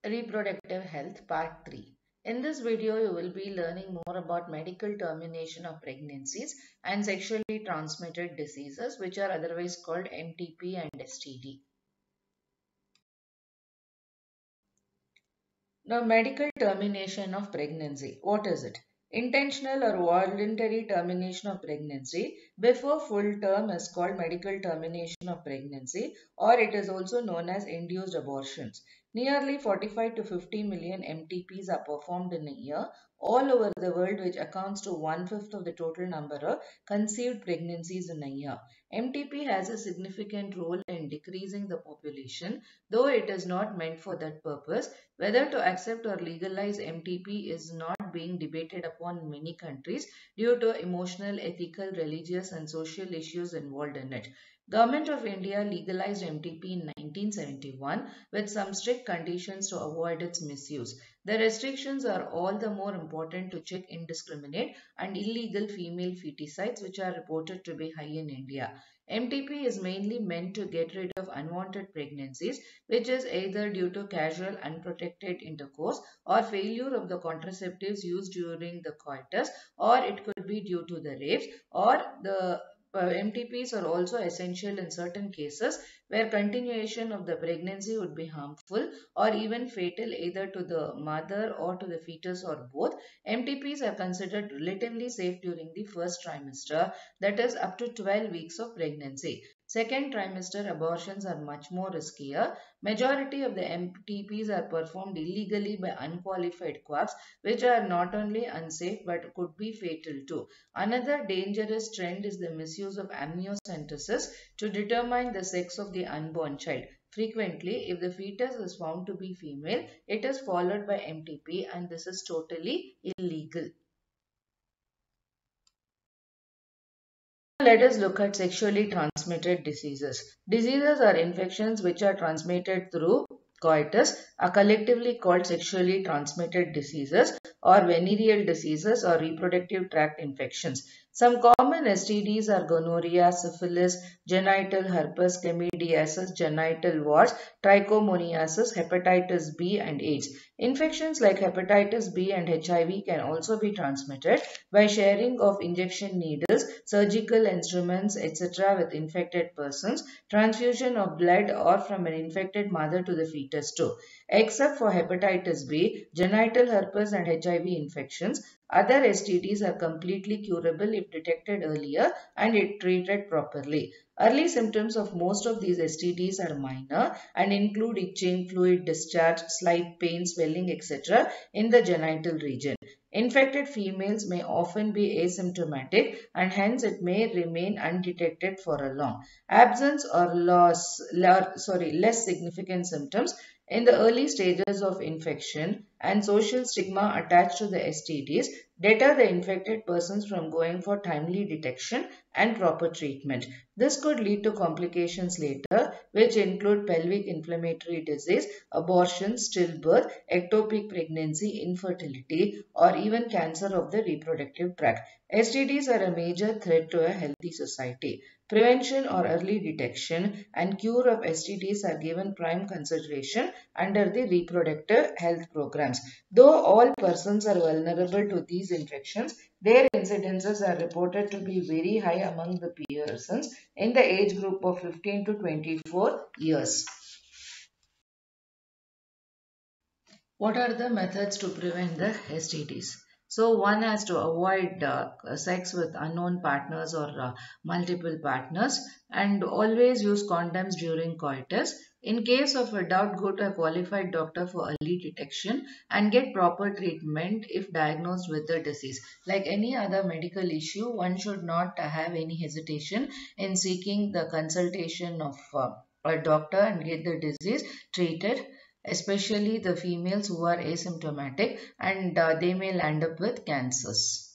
Reproductive Health Part 3. In this video, you will be learning more about medical termination of pregnancies and sexually transmitted diseases, which are otherwise called MTP and STD. Now, medical termination of pregnancy. What is it? Intentional or voluntary termination of pregnancy before full term is called medical termination of pregnancy, or it is also known as induced abortions. Nearly 45 to 50 million MTPs are performed in a year all over the world, which accounts to one-fifth of the total number of conceived pregnancies in a year. MTP has a significant role in decreasing the population, though it is not meant for that purpose. Whether to accept or legalize MTP is not being debated upon in many countries due to emotional, ethical, religious and social issues involved in it. Government of India legalized MTP in 1971 with some strict conditions to avoid its misuse. The restrictions are all the more important to check indiscriminate and illegal female feticides which are reported to be high in India. MTP is mainly meant to get rid of unwanted pregnancies, which is either due to casual unprotected intercourse or failure of the contraceptives used during the coitus, or it could be due to the rapes, or the MTPs are also essential in certain cases where continuation of the pregnancy would be harmful or even fatal either to the mother or to the fetus or both. MTPs are considered relatively safe during the first trimester, that is up to 12 weeks of pregnancy. Second trimester abortions are much more riskier. Majority of the MTPs are performed illegally by unqualified coaps, which are not only unsafe but could be fatal too. Another dangerous trend is the misuse of amniocentesis to determine the sex of the unborn child. Frequently, if the fetus is found to be female, it is followed by MTP, and this is totally illegal. Let us look at sexually transmitted diseases. Diseases are infections which are transmitted through coitus, are collectively called sexually transmitted diseases or venereal diseases or reproductive tract infections. Some common STDs are gonorrhea, syphilis, genital herpes, chlamydiasis, genital warts, trichomoniasis, hepatitis B and AIDS. Infections like hepatitis B and HIV can also be transmitted by sharing of injection needles, surgical instruments, etc. with infected persons, transfusion of blood or from an infected mother to the fetus too. Except for hepatitis B, genital herpes and HIV infections, other STDs are completely curable if detected earlier and if treated properly. Early symptoms of most of these STDs are minor and include itching, fluid discharge, slight pain, swelling, etc. in the genital region. Infected females may often be asymptomatic and hence it may remain undetected for a long. Absence or less significant symptoms in the early stages of infection and social stigma attached to the STDs deter the infected persons from going for timely detection and proper treatment. This could lead to complications later, which include pelvic inflammatory disease, abortion, stillbirth, ectopic pregnancy, infertility, or even cancer of the reproductive tract. STDs are a major threat to a healthy society. Prevention or early detection and cure of STDs are given prime consideration under the reproductive health programs. Though all persons are vulnerable to these infections, their incidences are reported to be very high among the persons in the age group of 15 to 24 years. What are the methods to prevent the STDs? So one has to avoid sex with unknown partners or multiple partners and always use condoms during coitus. In case of a doubt, go to a qualified doctor for early detection and get proper treatment if diagnosed with the disease. Like any other medical issue, one should not have any hesitation in seeking the consultation of a doctor and get the disease treated, especially the females who are asymptomatic and they may land up with cancers.